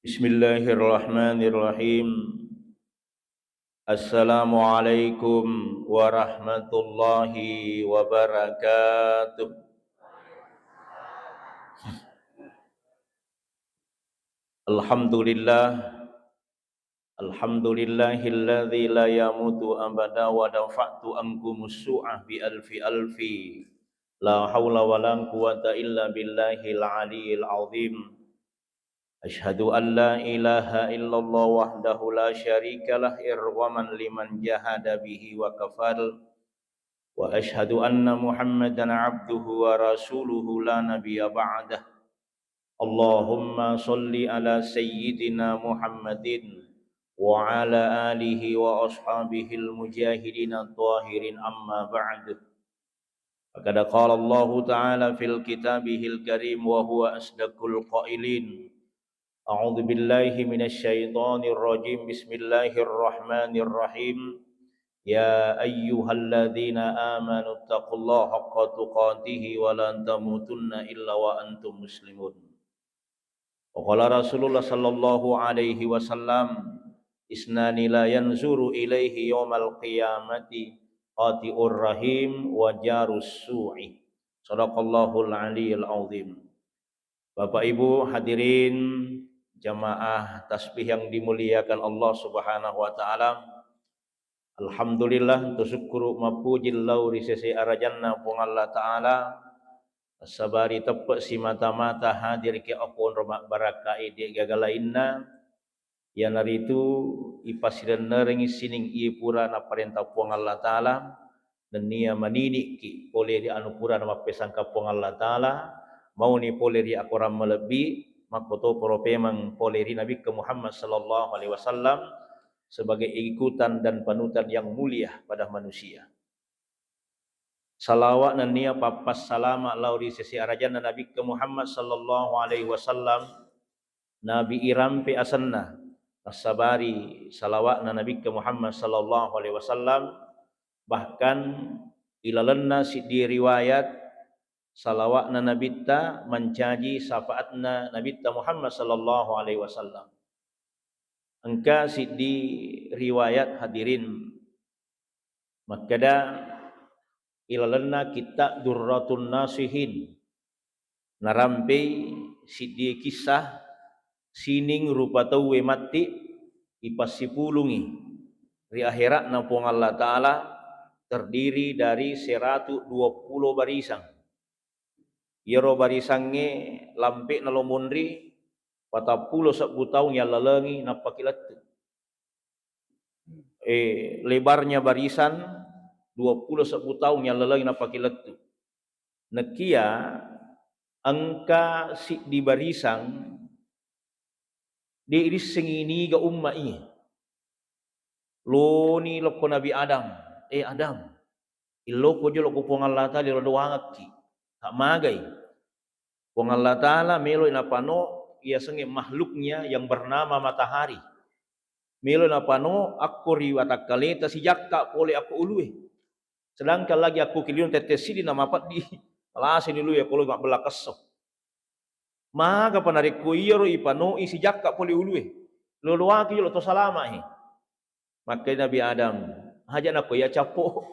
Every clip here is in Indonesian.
Bismillahirrahmanirrahim. Assalamualaikum warahmatullahi wabarakatuh. Alhamdulillah, alhamdulillahilladzi la yamutu abada wa dafa'tu ankumus su'ah bi alfi alfi. La haula wa la quwata illa billahil aliyil azim. Asyhadu an la ilaha illallah wahdahu la syarikalah irwaman liman jahada bihi wa kafal. Wa asyhadu anna Muhammadan abduhu wa rasuluhu la nabiyya ba'dah. Allahumma salli ala sayyidina Muhammadin wa ala alihi wa ashabihil mujahidin at-tahirin amma ba'd. Faqad qala Allah ta'ala fil kitabihil karim wa huwa asdaqul qailin. A'udzu billahi minasy syaithanir rajim. Bismillahirrahmanirrahim. Ya ayyuhalladzina amanu taqullaha haqqa tuqatih wa la tamutunna illa wa antum muslimun. Wa qala Rasulullah sallallahu alaihi wasallam, isnani la yanzuru ilaihi yaumal qiyamati qati'ur rahim wa jarus su'i. Shadaqallahul aliyyil azim. Bapak Ibu hadirin jamaah tasbih yang dimuliakan Allah Subhanahu wa taala. Alhamdulillah tusyukuru mapujil lauri sesi arajanna pung Allah taala. Sabari tepat si mata-mata hadir ke apun romak barakai di gagalainna. Yang naritu ipasidan nerengi sining ieu pura na parentah pung Allah taala dan nia manini ki boleh di anupura na mapesangka pung Allah taala mau ni boleh di akoram melebi makoto propemang poleri Nabi ke Muhammad sallallahu alaihi wasallam sebagai ikutan dan panutan yang mulia pada manusia. Salawat dan nia papas salama lauri sesi arajan Nabi ke Muhammad sallallahu alaihi wasallam Nabi irampe asanna asabari salawat na Nabi ke Muhammad sallallahu alaihi wasallam bahkan ilalanna si di riwayat salawatna nabitta mencaji syafaatna nabitta Muhammad sallallahu alaihi wasallam. Engka di riwayat hadirin makada ilalanna kita durratun nasihin narampe di kisah sining rupa tauwe mati ipasipulungi di akhirat na pung Allah taala terdiri dari 120 barisan. Yero barisange lampe nalomundri patapulo sabutaung yang lalengi napakilat. Lebarnya barisan 20 sabutaung yang lalengi napakilat. Nekia angka si di barisan di iris sengini ga umma ini. Lo ni loko Nabi Adam. Adam. Iloko jo loko pung Allah taala lo doangak ki. Tak magai. Wong Allah Ta'ala melo inapano ia senge makhluknya yang bernama matahari. Melo inapano aku riwatak kaleta si jakka pole aku ulue. Sedangkan lagi aku kiliun tetesi di nama pat di alasi ni lu ya kalau gak belakesok. Maka panarik ko iro ipano isi jakka pole ulue. Luluaki lo to salama hi. Maka Nabi Adam hajan aku ya capo.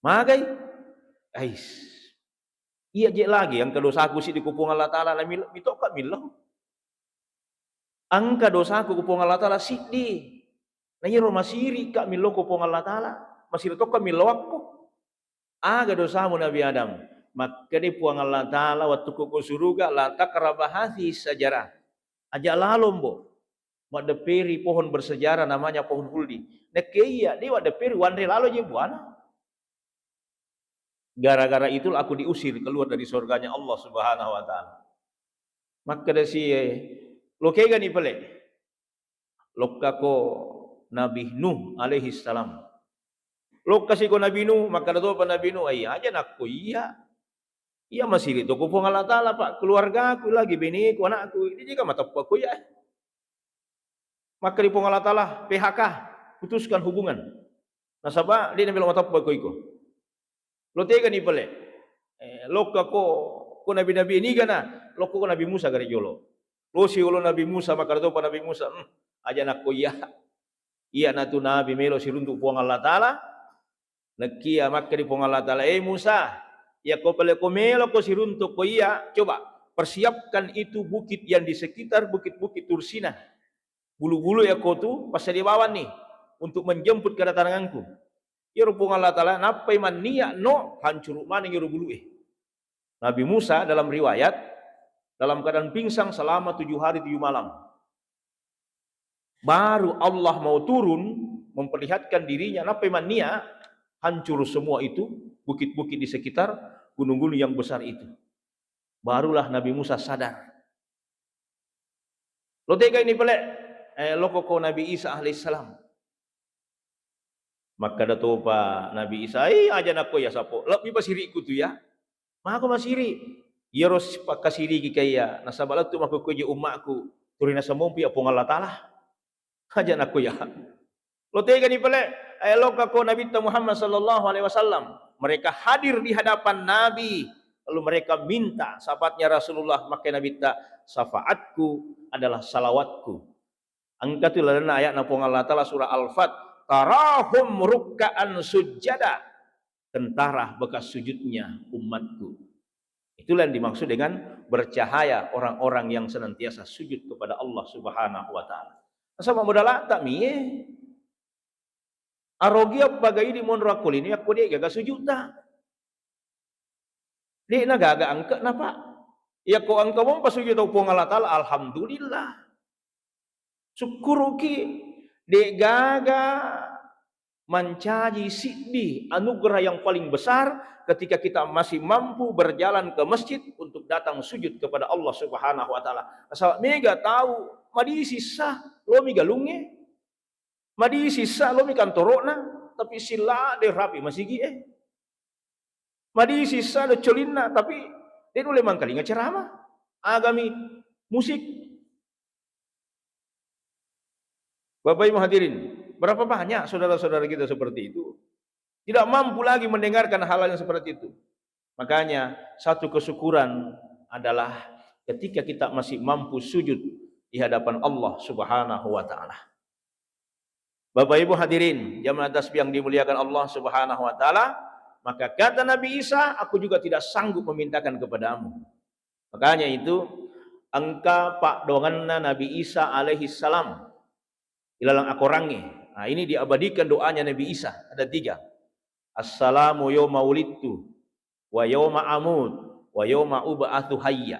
Magai. Ais. Iya je lagi angka dosaku si di kupung Allah taala la mito ka milau. Angka dosaku kupung Allah taala si di. Na yero masiri ka milau kupung Allah taala. Masiri to ka milau aku. Aga dosamu Nabi Adam. Maka di puang Allah taala waktu ku suruga la takrabahati sejarah. Aja lalombo. Wadeperi pohon bersejarah namanya pohon huldi. Nekeia di wadeperi wanre lalo je buana. Gara-gara itu aku diusir keluar dari surganya Allah Subhanahu wa taala. Maka desi lokega ni pele. Lokako Nabi Nuh alaihi salam. Lokasi ko Nabi Nuh maka dato pa Nabi Nuh ay aja nakku iya. Iya masih itu ko pong Allah taala Pak, keluarga aku lagi bini ko anakku ini juga matappa ko ya. Maka di pong Allah taala PHK putuskan hubungan. Nasaba di nabi matappa ko iko. Lo tega ni pale. Loka ko nabi-nabi ini gana, loko ko Nabi Musa gari jolo. Losi ulo Nabi Musa maka to Nabi Musa, aja nak iya. Iya natu Nabi melo siruntuk puang Allah Taala. Nakia maka di puang Allah Taala, Musa, ya kau pele ko melo ko siruntuk ko iya, coba persiapkan itu bukit yang di sekitar bukit-bukit Tursina. Bulu-bulu ya kau tu pas di bawah nih untuk menjemput kedatanganku. Ya rupung Allah Taala napai man niya no hancur mana yang bulu Nabi Musa dalam riwayat dalam keadaan pingsan selama 7 hari 7 malam. Baru Allah mau turun memperlihatkan dirinya napai man niya hancur semua itu bukit-bukit di sekitar gunung-gunung yang besar itu. Barulah Nabi Musa sadar. Lo tega ini pelek lokoko Nabi Isa alaihissalam. Maka dato pa Nabi Isa, aja nako ya sapo. Lebih pasiri ku tu ya. Maka aku masiri. Ya ros pakasiri ki kaya nasabalat tu mako kuji umakku turina samumpi apong Allah Taala. Aja nako ya. Lo tega ni pelek lokoko Nabi Muhammad sallallahu alaihi wasallam. Mereka hadir di hadapan Nabi. Lalu mereka minta sahabatnya Rasulullah, maka Nabi ta syafaatku adalah salawatku. Angkatulah ayat napong Allah Taala surah Al-Fat, tarahum rukkaan sujada, tentara bekas sujudnya umatku. Itulah yang dimaksud dengan bercahaya orang-orang yang senantiasa sujud kepada Allah Subhanahu wa taala. Sama modal tak mie. Arogia bagai di monrakul ini aku dia gagal sujud tak. Dia nagaga angka napa? Ya ko angka mo pasujud tau pong Allah Taala alhamdulillah. Syukuruki de gaga mencaji siddi anugerah yang paling besar ketika kita masih mampu berjalan ke masjid untuk datang sujud kepada Allah Subhanahu wa taala. Asal mega tahu madi sisa lo mi galunge. Madi sisa lo mi kantorona tapi sila de rapi masih gi Madi sisa de colina tapi dia dulu memang kali ceramah agami musik. Bapak Ibu hadirin, berapa banyak saudara-saudara kita seperti itu tidak mampu lagi mendengarkan hal yang seperti itu. Makanya satu kesyukuran adalah ketika kita masih mampu sujud di hadapan Allah Subhanahu wa taala. Bapak Ibu hadirin, jamaah tasbih yang dimuliakan Allah Subhanahu wa taala, maka kata Nabi Isa, aku juga tidak sanggup memintakan kepadamu. Makanya itu angka pak donganna Nabi Isa alaihi salam ilalang akorangi. Nah, ini diabadikan doanya Nabi Isa. Ada 3. Assalamu yawma wulidtu wa yawma amut wa yawma ub'atsu hayya.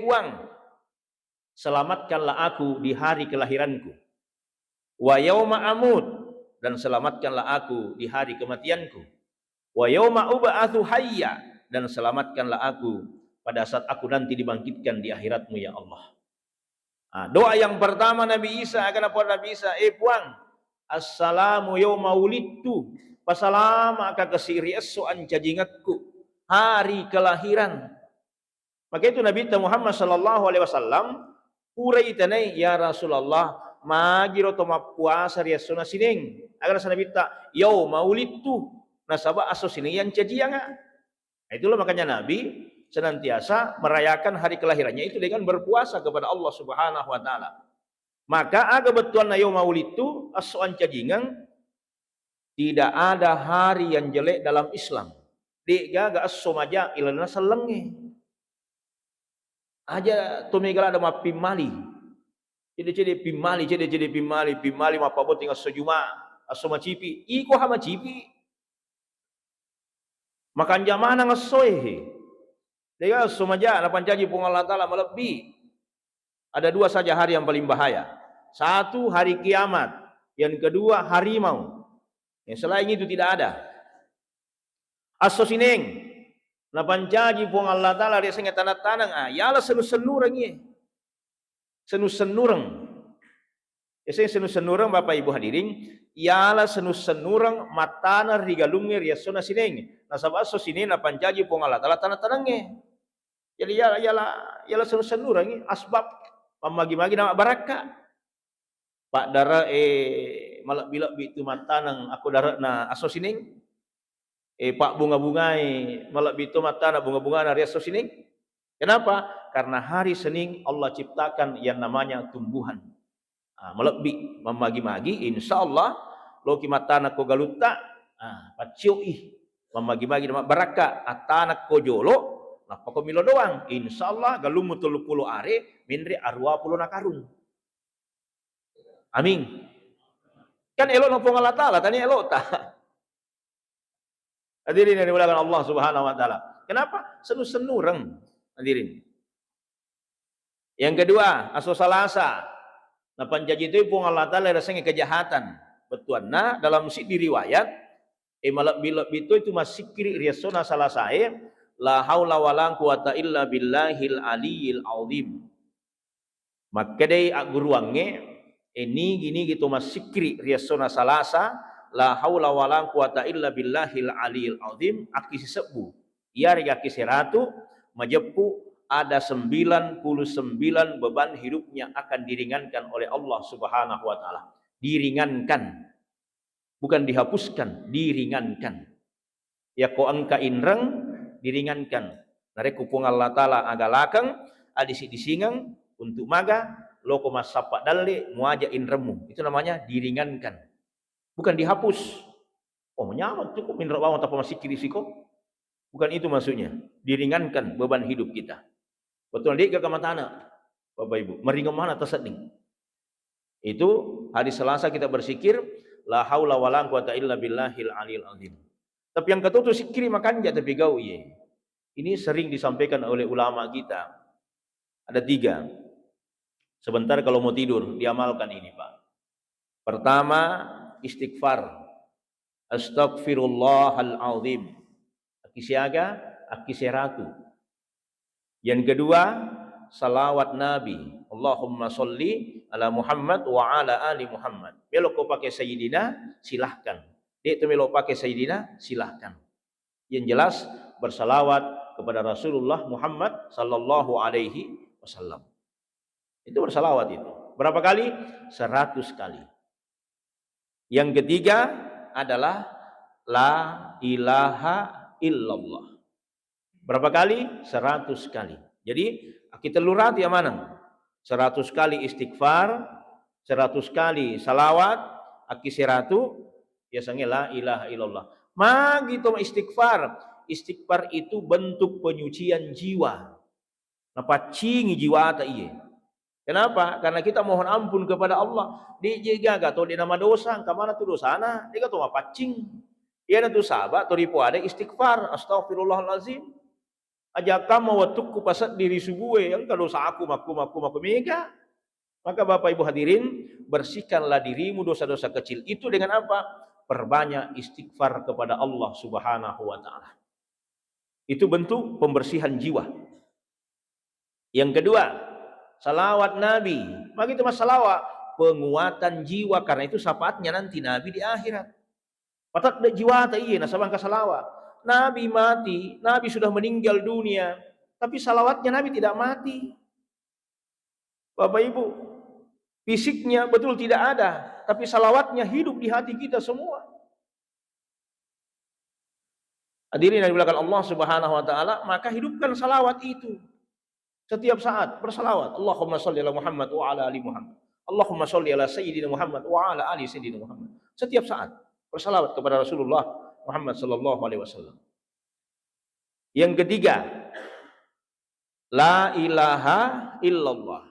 Buang, selamatkanlah aku di hari kelahiranku. Wa yawma amut, dan selamatkanlah aku di hari kematianku. Wa yawma ub'atsu hayya, dan selamatkanlah aku pada saat aku nanti dibangkitkan di akhiratmu ya Allah. Nah, doa yang pertama Nabi Isa akan apa Nabi Isa? Puang, assalamu yawma wulidtu, pasalama ka kesiri esoan cajingatku, hari kelahiran. Maka itu Nabi Muhammad sallallahu alaihi wasallam urai tanai ya Rasulullah magiro to mapuasa riasuna sining. Agar Nabi ta yawma wulidtu nasaba aso sining yang cajianga. Nah, itulah makanya Nabi senantiasa merayakan hari kelahirannya itu dengan berpuasa kepada Allah Subhanahu wa taala. Maka aga betulan na yauma wulidtu asoan cajingang, tidak ada hari yang jelek dalam Islam. Di gaga asomaja ilana selenge. Aja tumigala ada mapimali. Jadi pimali mapabot tinggal sejuma asoma cipi. Iko hama cipi. Makan jamana ngasoe. Dia sumaja lapan janji pun Allah Taala melebihi. Ada 2 saja hari yang paling bahaya. 1 hari kiamat, yang kedua harimau. Yang selain itu tidak ada. Asosineng lapan janji pun Allah Taala dia sangat tanang yalah senu-senurang ye. Senu-senurang. Ya senu-senurang Bapak Ibu hadirin, yalah senu-senurang matana rigalungnya riasona sineng. Nasabah asosineng lapan janji pun Allah Taala tanang-tanangnya. Jadi yalah senu-senurang asbab pamagi-magi nama baraka. Pak dara malak bilak bitu matanang aku dara na asosining. Pak bunga-bungai malak bitu matana bunga-bunga na riasosining. Kenapa? Karena hari Senin Allah ciptakan yang namanya tumbuhan. Melebih, memagi-magi, insya Allah lo kimatana ko galuta, pacioi, memagi-magi baraka atana ko jolo, nah poko milo doang, insya Allah galumu 30 are, mindre arwa pulo nakarung. Amin. Kan elo no Allah Ta'ala, tani elo ta. Hadirin yang dimuliakan Allah Subhanahu wa taala. Kenapa? Senu-senu reng. Hadirin. Yang kedua, aso salasa. Nah panjaji itu pun Allah Ta'ala rasanya kejahatan. Betuan. Nah dalam si diriwayat, malak bilak itu masih kiri riasona salah saya. La haula wala quwata illa billahil aliyil azim. Maka day aguruange ini gini gitu masih kiri riasona salasa. La haula wala quwata illa billahil aliyil azim. Akisi sebu. Ia akisi ratu majepu ada 99 beban hidupnya akan diringankan oleh Allah Subhanahu wa taala. Diringankan. Bukan dihapuskan, diringankan. Ya ko angka inreng diringankan. Nare kupung Allah taala agalakang adisi disingang untuk maga loko masapa dalle muaja inremu. Itu namanya diringankan. Bukan dihapus. Oh menyamot cukup minra bawang tapi masih kiri siko. Bukan itu maksudnya. Diringankan beban hidup kita. Betul dia ke matana, Bapak Ibu. Meringam mana terseding. Itu hari Selasa kita bersikir la haula wala quwata illa billahil aliyil azim. Tapi yang ketutup sikir makan ja tapi gau ye. Ini sering disampaikan oleh ulama kita. Ada 3. Sebentar kalau mau tidur diamalkan ini, Pak. Pertama, istighfar. Astaghfirullahal azim. Akisiaga, akiseratu. Yang kedua, salawat Nabi. Allahumma sholli ala Muhammad wa ala ali Muhammad. Melo kau pakai Sayyidina, silahkan. Dia itu melo pakai Sayyidina, silahkan. Yang jelas bersalawat kepada Rasulullah Muhammad sallallahu alaihi wasallam. Itu bersalawat itu. Berapa kali? 100 kali. Yang ketiga adalah la ilaha illallah. Berapa kali? 100 kali. Jadi kita lurat ya mana? 100 kali istighfar, 100 kali salawat, aki 100 biasanya la ilaha illallah. Gitu istighfar. Istighfar itu bentuk penyucian jiwa. Napa cingi jiwa ta iye. Kenapa? Karena kita mohon ampun kepada Allah. Di jaga atau di nama dosa, ke mana tuh dosana? Dia kata apa cing? Ia tu sahabat, tu ripu ada istighfar, astagfirullahalazim. Aja kamu watukku pasat diri subuhe yang kalau aku maku mega. Maka Bapak Ibu hadirin, bersihkanlah dirimu dosa-dosa kecil itu dengan apa? Perbanyak istighfar kepada Allah Subhanahu wa taala. Itu bentuk pembersihan jiwa. Yang kedua, salawat Nabi. Maka itu masalah penguatan jiwa, karena itu syafaatnya nanti Nabi di akhirat. Patak de jiwa ta iya nasabang kasalawat. Nabi mati, Nabi sudah meninggal dunia, tapi salawatnya Nabi tidak mati. Bapak Ibu, fisiknya betul tidak ada, tapi salawatnya hidup di hati kita semua. Hadirin yang dimuliakan Allah Subhanahu wa taala, maka hidupkan salawat itu. Setiap saat bersalawat, Allahumma sholli ala Muhammad wa ala ali Muhammad. Allahumma sholli ala sayyidina Muhammad wa ala ali sayyidina Muhammad. Setiap saat bersalawat kepada Rasulullah Muhammad sallallahu alaihi wasallam. Yang ketiga, la ilaha illallah.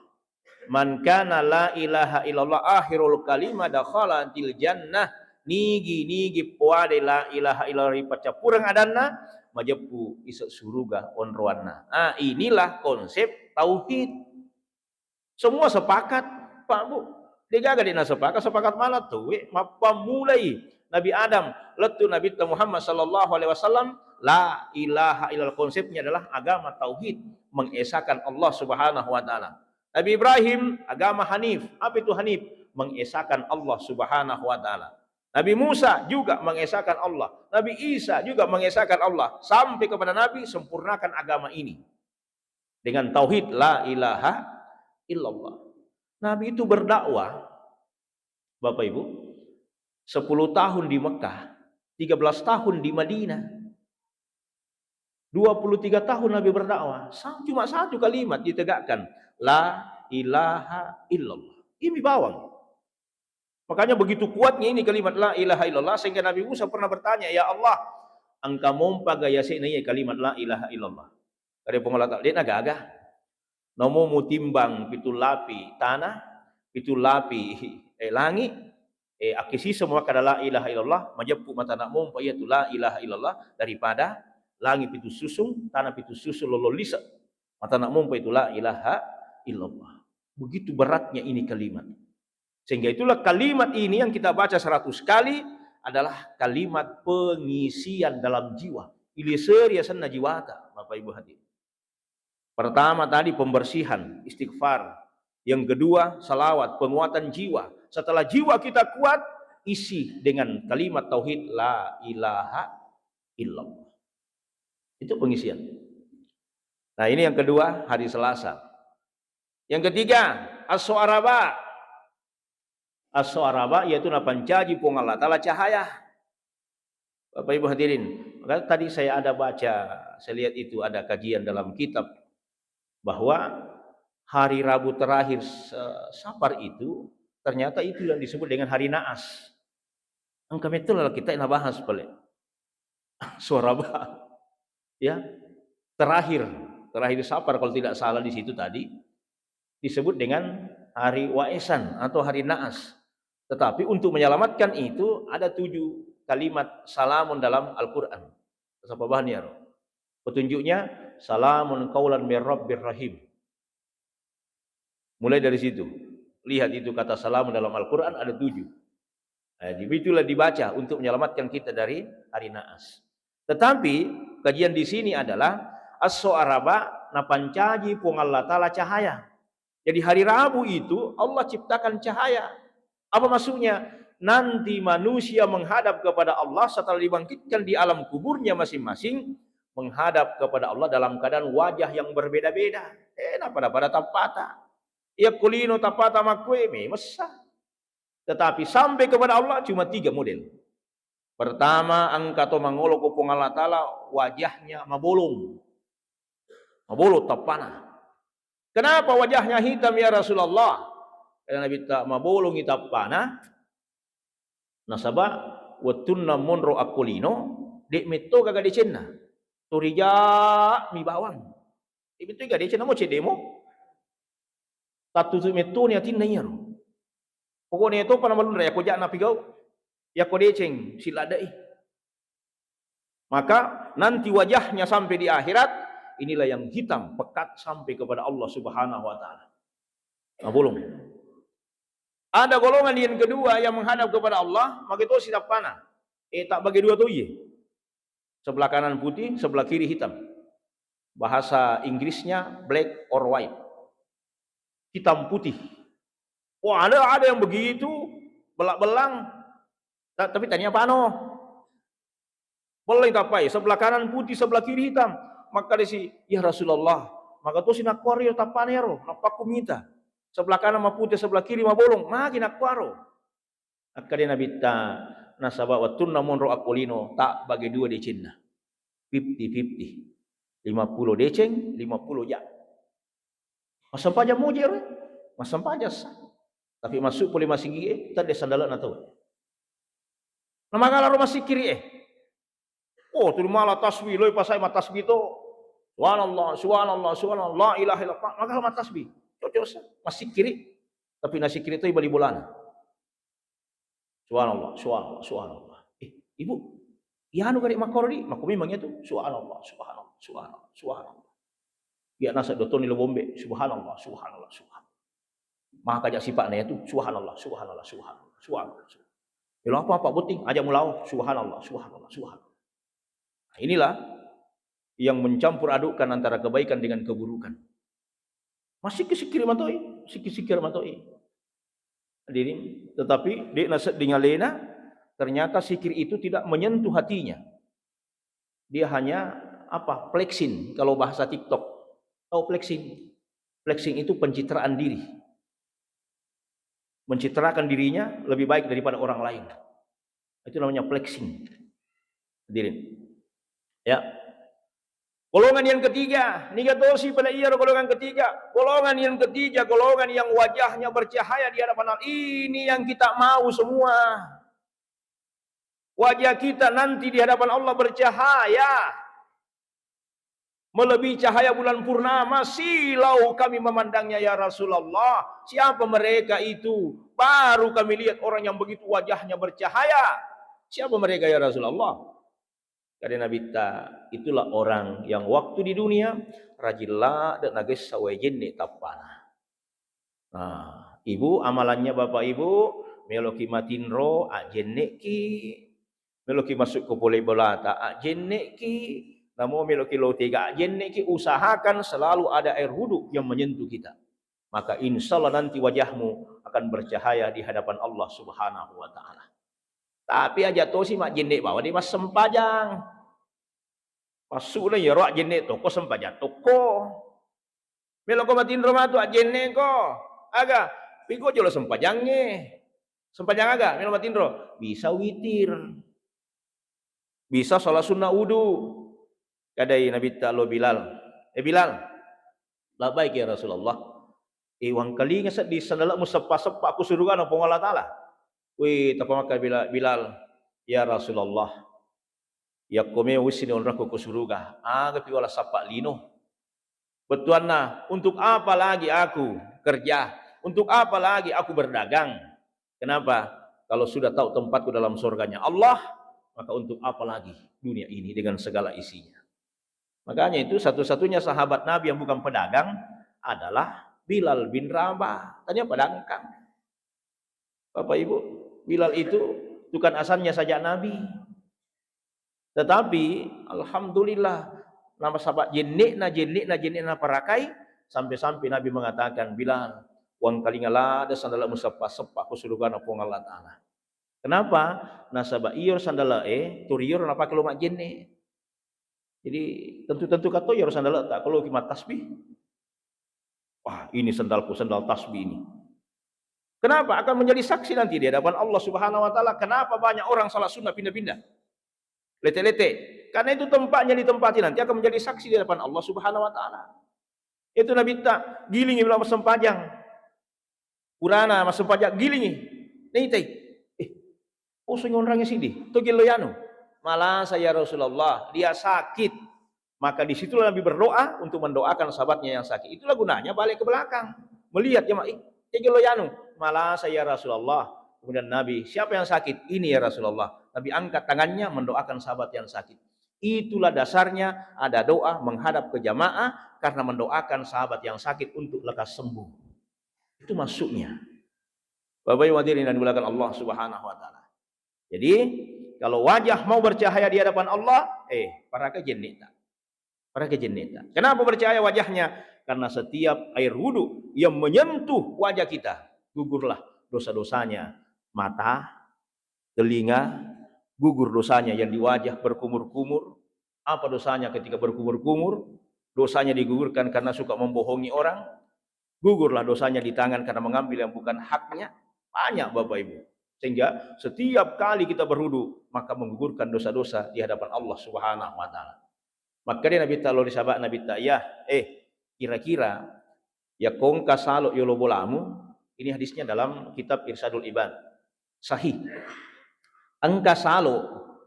Man kana la ilaha illallah akhirul kalimah dakhalatil jannah. Nigi puade la ilaha illallah pacapurang adanna majepu isuk suruga onroanna. Inilah konsep tauhid. Semua sepakat, Pak Bu. Digaga dina sepakat mana tuh? Mapa mulai Nabi Adam, letu Nabi Muhammad sallallahu alaihi wasallam, la ilaha illallah, konsepnya adalah agama tauhid, mengesahkan Allah Subhanahu wa taala. Nabi Ibrahim agama Hanif. Apa itu Hanif? Mengesahkan Allah Subhanahu wa taala. Nabi Musa juga mengesahkan Allah. Nabi Isa juga mengesahkan Allah. Sampai kepada Nabi, sempurnakan agama ini dengan tauhid la ilaha illallah. Nabi itu berdakwah, Bapak Ibu, 10 tahun di Mekah, 13 tahun di Madinah. 23 tahun Nabi berdakwah, cuma satu kalimat ditegakkan, la ilaha illallah. Ini bawang. Makanya begitu kuatnya ini kalimat la ilaha illallah sehingga Nabi Musa pernah bertanya, ya Allah, angka mompa gaya sini kalimat la ilaha illallah. Dari pengolah tak, dia agak-agak. Nomo mu timbang pitu lapi tanah, pitu lapi langit, akisi semua kada la ilaha illallah, majappu mata nak mompa ia tu la ilaha illallah daripada langit pitu susung, tanah pitu susul lololisa. Mata nak mompa itu la ilaha illallah. Begitu beratnya ini kalimat. Sehingga itulah kalimat ini yang kita baca 100 kali adalah kalimat pengisian dalam jiwa. Iliseri asanna jiwata, Bapak Ibu hadirin. Pertama tadi pembersihan, istighfar. Yang kedua salawat, penguatan jiwa. Setelah jiwa kita kuat, isi dengan kalimat tauhid la ilaha illallah. Itu pengisian. Nah ini yang kedua hari Selasa. Yang ketiga as-su'araba. As-su'araba yaitu napancaji pung Allah Ta'ala cahaya. Bapak Ibu hadirin, maka tadi saya ada baca, saya lihat itu ada kajian dalam kitab bahwa hari Rabu terakhir Safar itu ternyata itu yang disebut dengan hari Naas. Angka itu lah kita yang bahas balik. Suaraba. Ya, terakhir Safar kalau tidak salah di situ tadi disebut dengan hari Waisan atau hari Naas. Tetapi untuk menyelamatkan itu ada 7 kalimat salamun dalam Al-Quran. Apa bahannya? Petunjuknya salamun qaulan mir rabbir rahim. Mulai dari situ. Lihat itu kata salamun dalam Al-Quran ada 7. Nah, itulah dibaca untuk menyelamatkan kita dari hari Naas. Tetapi kajian di sini adalah as-su'araba napancaji pung Allah Ta'ala cahaya. Jadi hari Rabu itu Allah ciptakan cahaya. Apa maksudnya? Nanti manusia menghadap kepada Allah setelah dibangkitkan di alam kuburnya masing-masing, menghadap kepada Allah dalam keadaan wajah yang berbeda-beda. Pada tapata. Ya kulino tapata makweme, mesah. Tetapi sampai kepada Allah cuma 3 model. Pertama, angkato mangolo ko pung Allah Ta'ala wajahnya mabolong. Mabolong tapana. Kenapa wajahnya hitam ya Rasulullah? Karena Nabi tak mabolong hitam panah. Nasaba watunna monro akulino dek meto gaga de cenna. Turija mi bawang. Itu gaga de cenna mo cedemo. Tatu tu meto ni atin nayar. Pokoknya itu panamalun raya ko jana pigau. Ya ko deceng siladai. Maka nanti wajahnya sampai di akhirat inilah yang hitam pekat sampai kepada Allah Subhanahu wa taala. Nah, bolong. Ada golongan yang kedua yang menghadap kepada Allah, maka itu sidap panah. Tak bagi 2 tu ye. Sebelah kanan putih, sebelah kiri hitam. Bahasa Inggrisnya black or white. Hitam putih. Wah, ada yang begitu belak-belang. Tapi tanya pano. Boleh tapai, sebelah kanan putih, sebelah kiri hitam. Maka desi, ya Rasulullah, maka tu sinak kuario tapanero, napaku minta. Sebelah kanan ma putih, sebelah kiri ma bolong, makin akuaro. Akade Nabi ta nasaba wa tunna monro akolino tak bagi 2 decena. 50-50. 50 deceng, 50 ya. Masam paja mujer, masam paja sah. Tapi masuk boleh masih gie, tadi sandalan atau. Nama kalau masih kiri Oh, tu malah tasbih, loy pasai mat tasbih tu. Subhanallah, subhanallah, subhanallah, la ilaha illallah. Maka mat tasbih. Cocok masih kiri. Tapi nasi kiri itu ibali bulan. Subhanallah, subhanallah, subhanallah. Ibu, ya anu garik makordi, maku memangnya tu subhanallah, subhanallah, subhanallah, subhanallah. Ya nasa doton nilo bombe, subhanallah, subhanallah, subhanallah. Maka kajak sifatnya itu subhanallah, subhanallah, subhanallah, subhanallah. Kalau apa penting aja mulau subhanallah, subhanallah, subhanallah. Nah, inilah yang mencampur adukkan antara kebaikan dengan keburukan. Masih sikir matoi, sikir matoi. Hadirin, tetapi di nasab dingalena ternyata sikir itu tidak menyentuh hatinya. Dia hanya flexing kalau bahasa TikTok. Tahu flexing? Flexing itu pencitraan diri. Mencitrakan dirinya lebih baik daripada orang lain. Itu namanya flexing. Hadirin. Ya. Golongan yang ketiga, nigatosi pada iya golongan ketiga. Golongan yang ketiga, golongan yang wajahnya bercahaya di hadapan Allah. Ini yang kita mau semua. Wajah kita nanti di hadapan Allah bercahaya. Melebihi cahaya bulan purnama. Silau kami memandangnya ya Rasulullah. Siapa mereka itu? Baru kami lihat orang yang begitu wajahnya bercahaya. Siapa mereka ya Rasulullah? Kata Nabi ta, itulah orang yang waktu di dunia rajillah dan nages sawajin tapana. Nah, ibu amalannya bapak ibu meloki matinro ajenneki, meloki masuk ke boleh belata ajenneki, namun meloki lotega ajenneki, usahakan selalu ada air wudhu yang menyentuh kita. Maka insya Allah nanti wajahmu akan bercahaya di hadapan Allah Subhanahu wa Ta'ala. Tapi aja tosi mak jenek bawa di mas sempajang. Masuk lah ya roh jenek toko sempajang toko. Meloko matin rumah tu jenek ko. Aga, piko jolo sempajangnya. Sempajang aga, meloko matin roh. Bisa witir. Bisa sholat sunnah wudu. Kadai Nabi Ta'ala Bilal. Bilal. Lah baik ya Rasulullah. Wang kalinya di sandala mu sepa-sepa aku suruh kan apa Allah Ta'ala. Wih, tapamaka Bilal, ya Rasulullah, ya kome wisini onraku ke surga. Tapi wala sapa lino. Betuanna, untuk apa lagi aku kerja? Untuk apa lagi aku berdagang? Kenapa? Kalau sudah tahu tempatku dalam surganya Allah, maka untuk apa lagi dunia ini dengan segala isinya? Makanya itu satu-satunya sahabat Nabi yang bukan pedagang adalah Bilal bin Rabah. Tanya pedagang. Bapak Ibu, Bilal itu bukan asalnya saja Nabi. Tetapi alhamdulillah nama sahabat jenikna parakai sampai-sampai Nabi mengatakan Bilal, wang kalingala ada sandala musapa-sapa ku surga na pong Allah Ta'ala. Kenapa? Nasaba iyor sandala turiyor napa kalau mak jenik. Jadi tentu-tentu kata iyor sandala tak kalau kimat tasbih. Wah, ini sandalku sandal tasbih ini. Kenapa? Akan menjadi saksi nanti di hadapan Allah Subhanahu wa Ta'ala. Kenapa banyak orang salat sunnah pindah-pindah? Lete-lete. Karena itu tempatnya ditempati nanti akan menjadi saksi di hadapan Allah Subhanahu wa Ta'ala. Itu Nabi tak gilingi bila masam pajang. Kurana masam pajang gilingi. Neitai. Usung orangnya sini. Togil loyano. Malah saya Rasulullah, dia sakit. Maka disitulah Nabi berdoa untuk mendoakan sahabatnya yang sakit. Itulah gunanya balik ke belakang. Melihat ya Togil loyano. Malah saya Rasulullah. Kemudian Nabi, siapa yang sakit? Ini ya Rasulullah. Nabi angkat tangannya mendoakan sahabat yang sakit. Itulah dasarnya ada doa menghadap ke jamaah karena mendoakan sahabat yang sakit untuk lekas sembuh. Itu masuknya. Bapak Ibu hadirin dan dimuliakan Allah Subhanahu wa Ta'ala. Jadi, kalau wajah mau bercahaya di hadapan Allah, para kejennita. Para kejennita. Kenapa bercahaya wajahnya? Karena setiap air wudu yang menyentuh wajah kita, gugurlah dosa-dosanya. Mata, telinga, gugur dosanya yang di wajah berkumur-kumur. Apa dosanya ketika berkumur-kumur? Dosanya digugurkan karena suka membohongi orang. Gugurlah dosanya di tangan karena mengambil yang bukan haknya. Banyak Bapak Ibu. Sehingga setiap kali kita berwudu, maka menggugurkan dosa-dosa di hadapan Allah Subhanahu wa Ta'ala. Maka dia Nabi Ta'ala disabak Nabi Ta'ala, kira-kira ya kongka saluk yolo bolamu. Ini hadisnya dalam kitab Irsadul Ibad. Sahih. Angka salo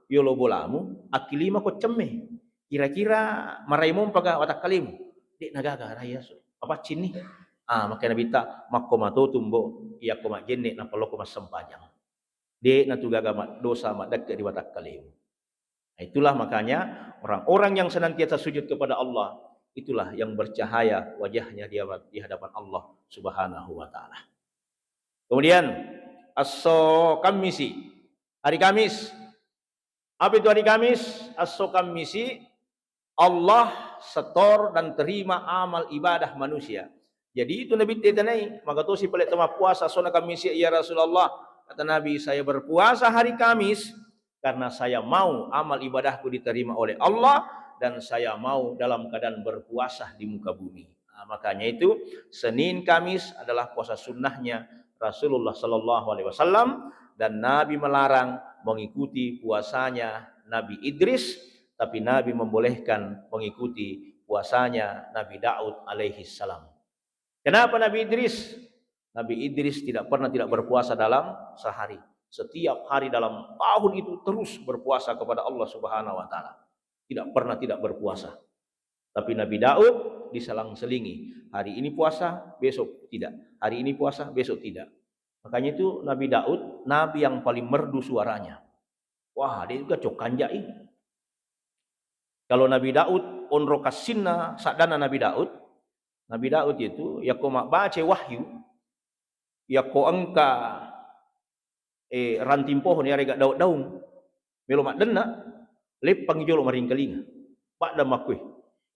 yolo bolamu akilima ko cemme. Kira-kira maraimum paga watak kalimu. Dek nagaga raya so. Apa cini? Maka Nabi ta makko matotumbo iya ko majenne na palo ko masempajang. Dek na tugaga dosa madak di watak kalimu. Nah, itulah makanya orang-orang yang senantiasa sujud kepada Allah, itulah yang bercahaya wajahnya di hadapan Allah Subhanahu wa Ta'ala. Kemudian As-Kamisi, hari Kamis. Apa itu hari Kamis? As-Kamisi, Allah setor dan terima amal ibadah manusia. Jadi itu Nabi tetanai, maka tu si pelet tema puasa sona Kamisi ya Rasulullah. Kata Nabi, saya berpuasa hari Kamis karena saya mau amal ibadahku diterima oleh Allah dan saya mau dalam keadaan berpuasa di muka bumi. Makanya itu Senin Kamis adalah puasa sunnahnya Rasulullah Sallallahu Alaihi Wasallam dan Nabi melarang mengikuti puasanya Nabi Idris, Tapi Nabi membolehkan mengikuti puasanya Nabi Daud alaihi salam. Kenapa Nabi Idris? Nabi Idris tidak pernah tidak berpuasa dalam sehari. Setiap hari dalam tahun itu terus berpuasa kepada Allah Subhanahu wa taala. Tidak pernah tidak berpuasa. Tapi Nabi Daud diselang-selingi. Hari ini puasa, besok tidak. Hari ini puasa, besok tidak. Makanya itu Nabi Daud, Nabi yang paling merdu suaranya. Wah, dia juga cokanjai. Kalau Nabi Daud, onro kasinna sadana Nabi Daud itu, ya ko baca wahyu, ya ko angka ranting pohon ya rega daun-daun, melo mak denna, lepang jolo maring kelinga. Pak dan makwe.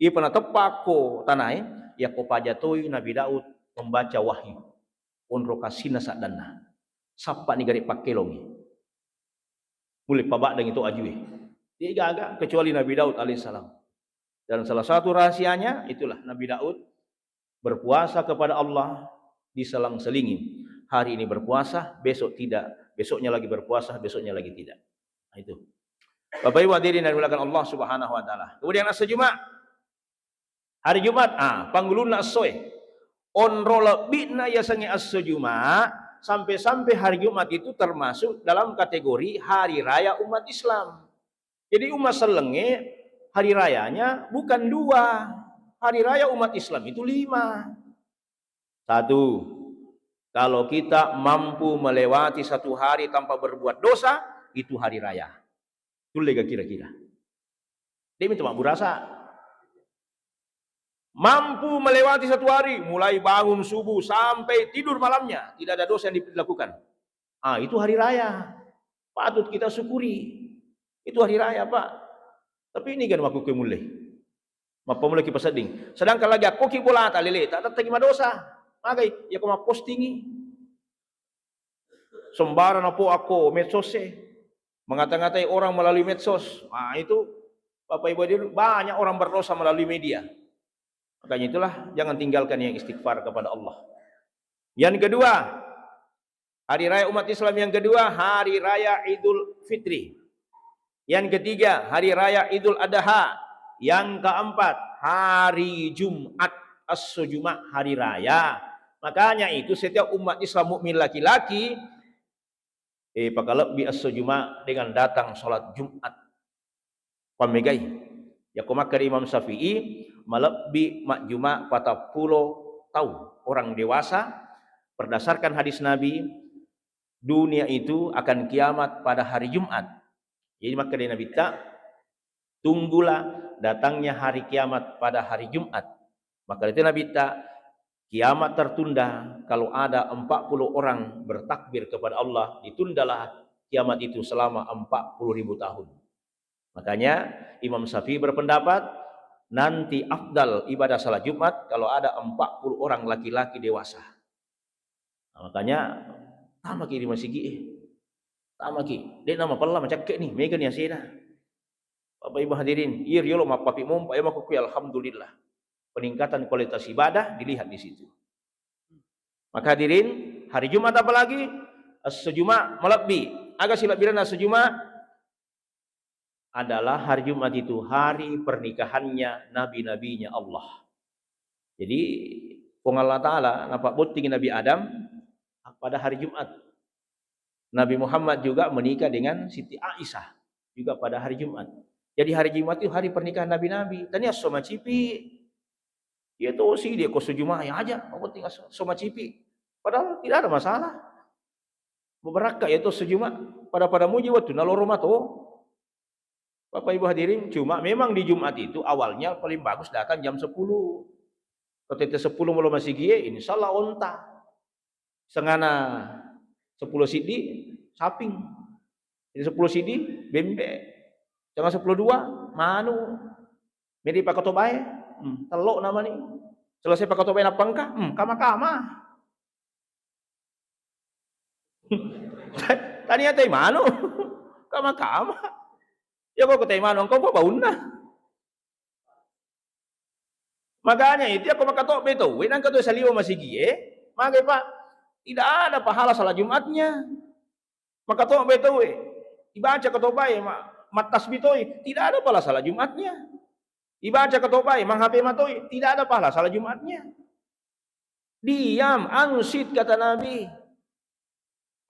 Ia pernah tepako tanai, ya ko pajatoi Nabi Daud membaca wahyu. Onro kasina sadana. Sapa ni gari pakelongi. Mulai pabak dengan itu ajui. Dia agak kecuali Nabi Daud alaihissalam. Dan salah satu rahasianya itulah Nabi Daud berpuasa kepada Allah diselang-selingi. Hari ini berpuasa, besok tidak. Besoknya lagi berpuasa, besoknya lagi tidak. Nah, itu. Bapak Ibu hadirin yang dimuliakan Allah Subhanahu wa taala. Kemudian asa Jumat. Hari Jumat, pangguluna asoe. Onro lebihna ya sangi asa Jumat sampai hari Jumat itu termasuk dalam kategori hari raya umat Islam. Jadi umat selenge hari rayanya bukan 2. Hari raya umat Islam itu 5. 1. Kalau kita mampu melewati 1 hari tanpa berbuat dosa, itu hari raya. Itu lega kira-kira. Dia minta mak burasa. Mampu melewati 1 hari, mulai bangun subuh sampai tidur malamnya, tidak ada dosa yang dilakukan. Itu hari raya. Patut kita syukuri. Itu hari raya, Pak. Tapi ini kan aku mulai. Mapa mulai kita seding. Sedangkan lagi aku ki bola tak lele, tak terima dosa. Magai, ya kau postingi. Sembarang aku medsos mengata-ngatai orang melalui medsos. Itu Bapak Ibu hadirin, banyak orang berdosa melalui media. Makanya itulah jangan tinggalkan yang istighfar kepada Allah. Yang kedua, hari raya umat Islam yang kedua, hari raya Idul Fitri. Yang ketiga, hari raya Idul Adha. Yang keempat, hari Jumat, as-Jumat, hari raya. Makanya itu setiap umat Islam mukmin laki-laki pakalap bi as-Jumat dengan datang sholat Jumat. Pamegai. Ya komakar Imam Syafi'i malabbi mak Jumat 40 tahun orang dewasa berdasarkan hadis Nabi dunia itu akan kiamat pada hari Jumat. Jadi maka dari Nabi tak tunggulah datangnya hari kiamat pada hari Jumat. Maka itu Nabi tak kiamat tertunda kalau ada 40 orang bertakbir kepada Allah, ditundalah kiamat itu selama 40.000 tahun. Makanya Imam Syafi'i berpendapat nanti afdal ibadah salat Jumat kalau ada 40 orang laki-laki dewasa. Makanya tamaki di masjid tamaki. Dia nama pala macam kek ni, megan ya sida. Bapak Ibu hadirin, ir yolo mapapi mompa ya makuku alhamdulillah. Peningkatan kualitas ibadah dilihat di situ. Maka hadirin, hari Jumat apa lagi? As-Jumat malabbi. Agak silap bilang as-Jumat adalah hari Jumat itu hari pernikahannya nabi-nabinya Allah. Jadi Allah Ta'ala nampak bukti Nabi Adam pada hari Jumat. Nabi Muhammad juga menikah dengan Siti Aisyah juga pada hari Jumat. Jadi hari Jumat itu hari pernikahan nabi-nabi. Tanya soma cipi. Ya tuh sih dia kosu Jumat ya aja, mau tinggal soma cipi. Padahal tidak ada masalah. Beberapa yaitu sejumat pada mujiwat tu naloromato. Bapak Ibu hadirin, cuma memang di Jumat itu awalnya paling bagus datang jam 10. Ketika 10 belum masih gie, insyaallah onta. Sengana 10 sidi saping. Jadi 10 sidi bembe. Jangan 10 2 manu. Medi pakotobae, telok nama ni. Selesai pakotobae apa engkah? Kama-kama. Tanya teh manu. Kama-kama. Ya kok ketemu manong kau bauna. Makanya itu aku makato beto, wenang kato saliwa masih gie, magai Pak, tidak ada pahala salat Jumatnya. Makato beto dibaca kato bae mak mat tasbih toy, tidak ada pahala salat Jumatnya. Dibaca ketopay, mang HP matoi, tidak ada pahala salat Jumatnya. Diam, ansit kata Nabi.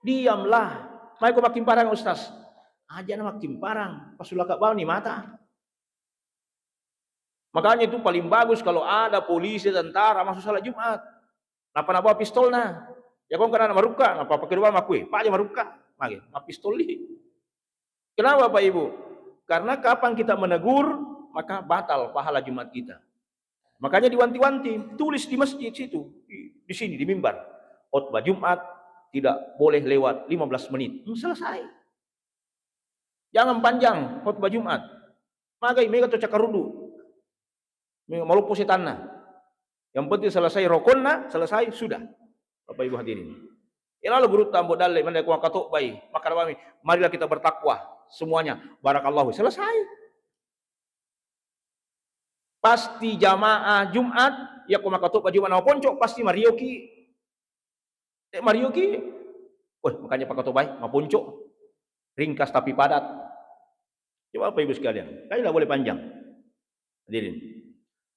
Diamlah. Mai ko makin parang Ustaz. Aja na makin parang, pasulah kak bau ni mata. Makanya itu paling bagus kalau ada polisi, tentara masuk salat Jumat. Napa bawa pistol na? Ya kong kana maruka, napa pakai dua makui, pak aja maruka, magi, ma pistol li. Kenapa Pak Ibu? Karena kapan kita menegur, maka batal pahala Jumat kita. Makanya diwanti-wanti, tulis di masjid situ, di sini di mimbar. Khotbah Jumat tidak boleh lewat 15 menit. Selesai. Jangan panjang khotbah Jumat. Magai mega to cakarudu. Mega malupo setanna. Yang penting selesai rokonna, selesai sudah. Bapak Ibu hadirin. Lalu guru tambo dalle mandai ko katok bayi. Maka kami, marilah kita bertakwa semuanya. Barakallahu. Selesai. Pasti jamaah Jumat, ya ko makatok Jumat na ponco pasti marioki. Marioki. Wah, makanya Pak Katok bayi, maponco. Ringkas tapi padat. Coba Bapak Ibu sekalian, kayaknya boleh panjang. Hadirin.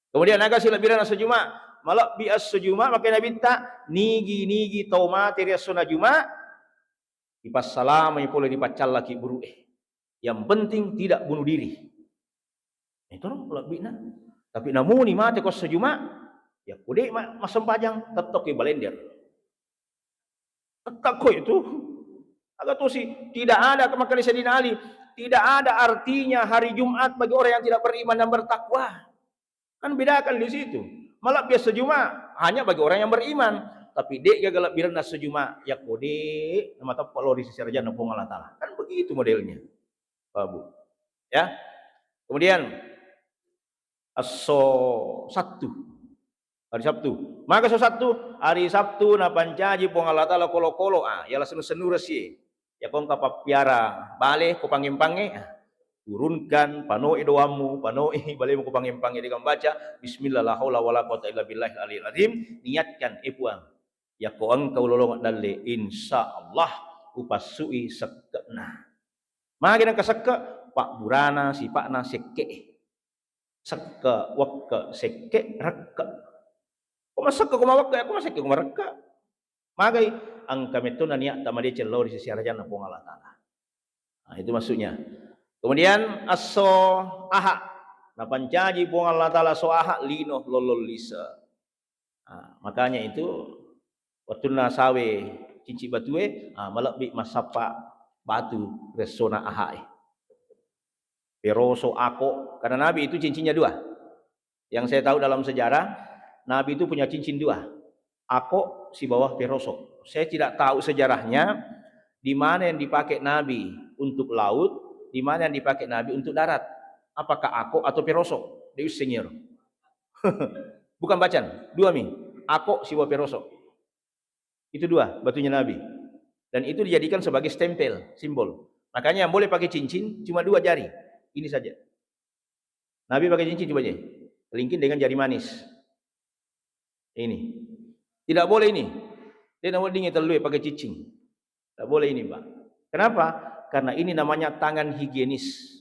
Kemudian agak sila birana sejuma, malak bias sejuma, maka Nabi minta nigi tauma terias sunah juma, ipas salam boleh dipacal lagi buru. Yang penting tidak bunuh diri. Itu loh malak bina. Tapi namun ni mati kos sejuma, ya kude masam pajang tetap ke balender. Tetap kok itu. Agak tuh sih tidak ada kemakan Sayyidina Ali. Tidak ada artinya hari Jumat bagi orang yang tidak beriman dan bertakwa. Kan bedakan di situ. Malah biasa Jumat hanya bagi orang yang beriman. Tapi dek gagal birna sejuma ya kode nama tak kalau di sisi raja nempung Allah Taala. Kan begitu modelnya. Pak Bu. Ya. Kemudian Sabtu. Hari Sabtu. Maka Sabtu, hari Sabtu na pancaji pong Allah Taala kolo-kolo ya langsung senurus sih. Ya kong kapap piara balik ko pangimpange turunkan panoi doamu panoi balik mo ko pangimpange dengan baca bismillah la haula wala quwata illa billahil aliyil azim niatkan puang ya ko engkau lolong dalle insyaallah upasui sekena magi nang kaseke pak burana si pakna sekke seke wakke sekke rekka ko maseke ko mawakke ko maseke ko marekka magai ang kami itu nanya tamadi celor di sisi raja napong Allah Taala. Nah, itu maksudnya. Kemudian aso aha napancaji pong Allah Taala so aha lino lolol lisa. Nah, makanya itu waktu nasawe cinci batue malakbi masapa batu resona aha. Peroso ako karena Nabi itu cincinnya dua. Yang saya tahu dalam sejarah Nabi itu punya cincin dua. Ako si bawah peroso. Saya tidak tahu sejarahnya di mana yang dipakai Nabi untuk laut, di mana yang dipakai Nabi untuk darat. Apakah ako atau peroso? Deus Señor. Bukan bacan, dua mi. Ako si bawah peroso. Itu dua batunya Nabi. Dan itu dijadikan sebagai stempel, simbol. Makanya yang boleh pakai cincin cuma dua jari. Ini saja. Nabi pakai cincin coba aja. Kelingkin dengan jari manis. Ini. Tidak boleh ini. Dia tidak boleh terlalu pakai cicing. Tidak boleh ini, Pak. Kenapa? Karena ini namanya tangan higienis.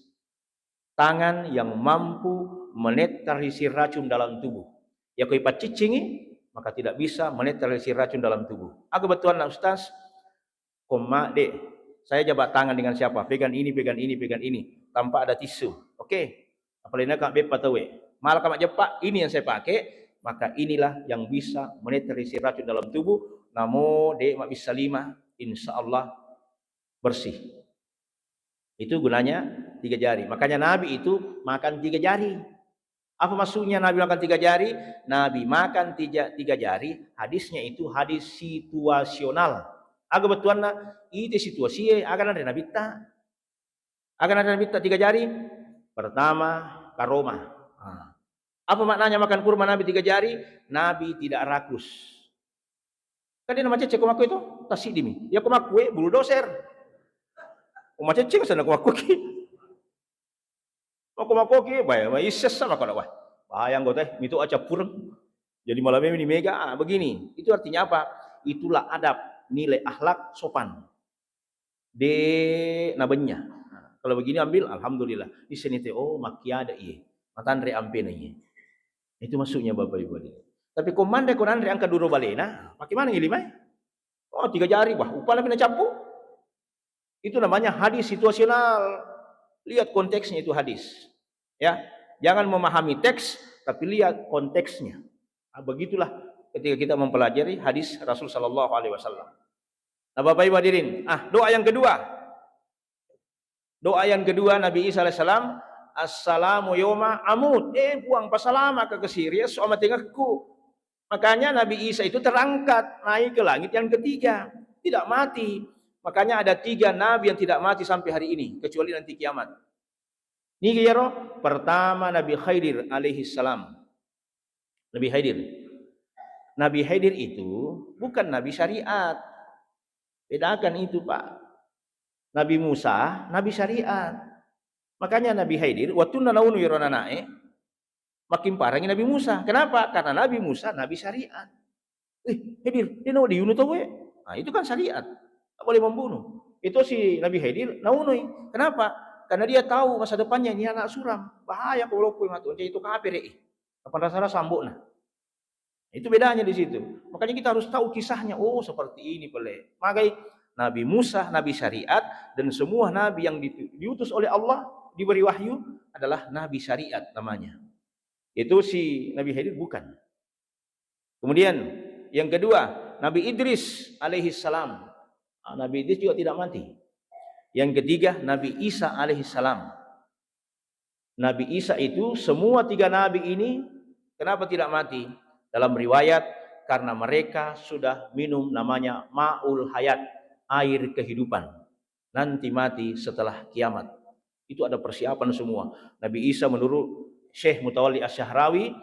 Tangan yang mampu menetralisir racun dalam tubuh. Ya kalau ipat cicingi, maka tidak bisa menetralisir racun dalam tubuh. Aku betulan Ustaz, koma dek, saya jabat tangan dengan siapa? Pegang ini, pegang ini, pegang ini. Tanpa ada tisu. Oke. Apalagi nak bepa tahu. Malah kamak jepak, ini yang saya pakai. Maka inilah yang bisa menetralisir racun dalam tubuh. Namo de mak bisa 5, insyaallah bersih. Itu gunanya 3 jari. Makanya Nabi itu makan 3 jari. Apa maksudnya Nabi makan 3 jari? Nabi makan 3 jari. Hadisnya itu hadis situasional. Aga betuanna itu situasi akan ada Nabi ta. Akan ada Nabi ta 3 jari. Pertama karoma. Apa maknanya makan kurma Nabi 3 jari? Nabi tidak rakus. Kan dia nama cecek kumaku itu tasik dimi. Ya kumaku bulldozer. Kuma cecek sana kumaku ki. Kumaku ki bae ises sama kada wah. Bayang go teh mitu aca pureng. Jadi malam ini mega begini. Itu artinya apa? Itulah adab, nilai akhlak sopan. De nabenya. Kalau begini ambil, alhamdulillah. Di sini teh oh makia ada iya. Matandre ampe na iya. Itu maksudnya Bapak Ibu hadirin. Tapi komande konandre angka duro balena, bagaimana ini lima? Oh 3 jari, wah upah lebih capu. Itu namanya hadis situasional. Lihat konteksnya itu hadis. Ya, jangan memahami teks, tapi lihat konteksnya. Nah, begitulah ketika kita mempelajari hadis Rasul Sallallahu Alaihi Wasallam. Nah, Bapak Ibu hadirin, doa yang kedua. Doa yang kedua Nabi Isa alaihissalam, assalamu yoma amut. Buang pasalama ke Syria, so amat tengahku. Makanya Nabi Isa itu terangkat naik ke langit yang ketiga, tidak mati. Makanya ada 3 nabi yang tidak mati sampai hari ini, kecuali nanti kiamat. Ini kira pertama Nabi Khidir alaihi salam. Nabi Khidir. Nabi Khidir itu bukan nabi syariat. Bedakan itu, Pak. Nabi Musa, nabi syariat. Makanya Nabi Khidir waktu nanaunu yironanae makin parahnya Nabi Musa. Kenapa? Karena Nabi Musa nabi syariat. Khidir, dia mau diunu tahu. Nah, itu kan syariat. Tak boleh membunuh. Itu si Nabi Khidir naunui. Kenapa? Karena dia tahu masa depannya ini anak suram. Bahaya kalau kowe matu. Jadi itu kafir. Apa rasanya sambukna. Itu bedanya di situ. Makanya kita harus tahu kisahnya. Oh, seperti ini pele. Makanya Nabi Musa nabi syariat dan semua nabi yang diutus oleh Allah diberi wahyu adalah nabi syariat namanya. Itu si Nabi Khidir bukan. Kemudian yang kedua, Nabi Idris alaihi salam. Nabi Idris juga tidak mati. Yang ketiga, Nabi Isa alaihissalam. Nabi Isa itu semua 3 nabi ini kenapa tidak mati? Dalam riwayat karena mereka sudah minum namanya ma'ul hayat, air kehidupan. Nanti mati setelah kiamat. Itu ada persiapan semua. Nabi Isa menurut Syekh Mutawalli Asy-Syahrawi,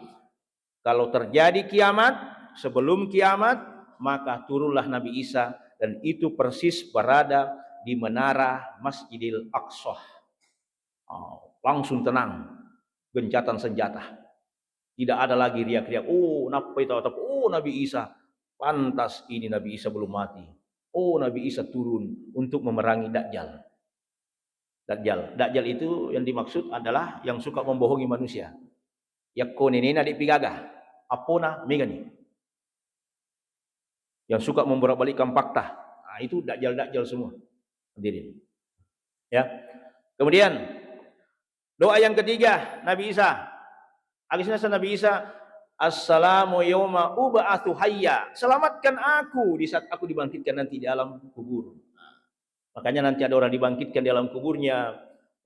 kalau terjadi kiamat, sebelum kiamat, maka turunlah Nabi Isa. Dan itu persis berada di menara Masjidil Aqsa. Langsung tenang, gencatan senjata. Tidak ada lagi riak-riak. Oh, napa itu? Oh, Nabi Isa. Pantas ini Nabi Isa belum mati. Oh, Nabi Isa turun untuk memerangi Dajjal. Dajjal itu yang dimaksud adalah yang suka membohongi manusia. Yakone nena di pigaga. Apona megani. Yang suka membolak-balikkan fakta. Nah, itu dajjal semua. Hadirin. Ya. Kemudian doa yang ketiga Nabi Isa. Habisnya Nabi Isa, assalamu yauma ub'atsu hayya. Selamatkan aku di saat aku dibangkitkan nanti di alam kubur. Makanya nanti ada orang dibangkitkan di alam kuburnya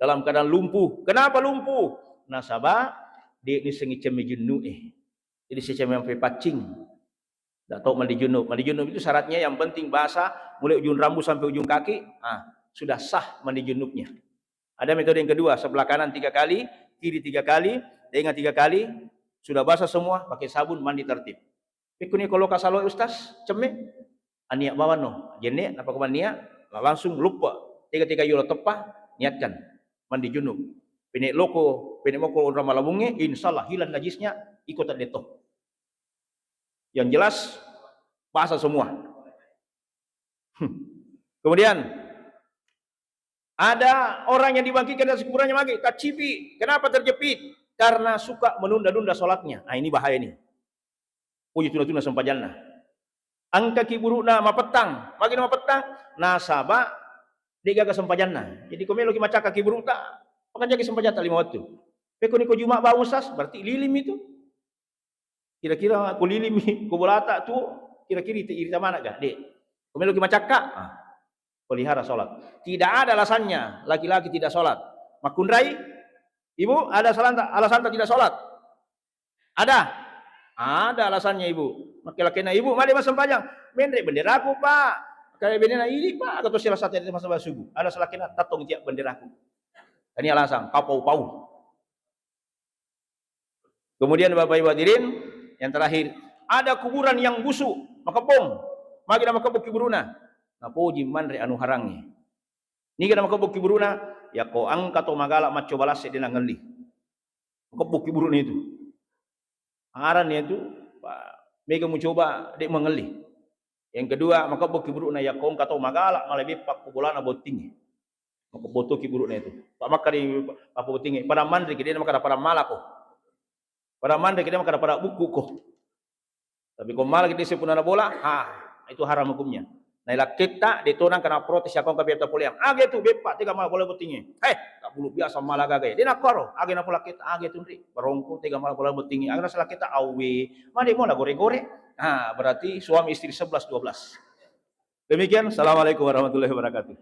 dalam keadaan lumpuh. Kenapa lumpuh? Nasabah di sengi cemi junnu Jadi secem yang pacing. Tak tahu mandi junub. Mandi junub itu syaratnya yang penting basah mulai ujung rambut sampai ujung kaki. Sudah sah mandi junubnya. Ada metode yang kedua, sebelah kanan 3 kali, kiri 3 kali, telinga 3 kali, sudah basah semua, pakai sabun mandi tertib. Pikuni kalau kasalo ustaz, ceme, aniak bawa no, jene, apa keman niat, langsung lupa. 3 euro tepah, niatkan mandi junub. Penek loko, penek moko orang malabungnya, insyaallah hilang najisnya, ikut detok. Yang jelas basah semua. Kemudian ada orang yang dibangkitkan dari kuburannya lagi, kacipi. Kenapa terjepit? Karena suka menunda-nunda sholatnya. Nah, ini bahaya nih. Puji tuna-tuna sempajanna. Angka kiburuna mapetang, makin mapetang nasaba digaga sempajanna. Jadi komelo ki macaka kiburuta, pakai jaga sempajata 5 waktu. Peko juma ba usas berarti lilim itu. Kira-kira aku lilimi, aku bolata tu, kira-kira iri mana gak, dek? Komelo ki macaka, pelihara sholat. Tidak ada alasannya laki-laki tidak sholat. Makunrai, ibu ada alasan tidak sholat? Ada alasannya ibu. Laki-laki na ibu, mari masam panjang, mendek benderaku pak. Kayak bendera ini pak, atau salah satu dari masa subuh. Ada selakina tatong tiap benderaku. Ini alasan, kapau-pau. Kemudian Bapak Ibu hadirin, yang terakhir, ada kuburan yang busuk, makapong, magi nama kebuk kiburuna. Napoji manre anu harangnya. Ni nama kebuk kiburuna, ya ko angka to magala maco balas dina ngelli. Kebuk kiburuna itu. Arannya itu, mega mencoba dek mengelih. Yang kedua, maka kebuk kiburuna ya ko angka to magala malebepak kubulana botingnya. Maka boto ki buruknya itu. Pak makari apa tinggi. Pada mandri dia maka pada malako. Pada mandri dia maka pada buku ko. Tapi kau malah kita sepunana bola, itu haram hukumnya. Nah, ilah kita ditonang kena protes ya kau kabiata poliang. Age tu bepa tiga malah bola bertinggi. Tak bulu biasa malah gagay. Dia nak koro, age nak pola kita age tu ndri. Barongko tiga malah bola bertinggi. Age nak salah kita awe. Mandi mau lah gore-gore. Berarti suami istri 11 12. Demikian. Assalamualaikum warahmatullahi wabarakatuh.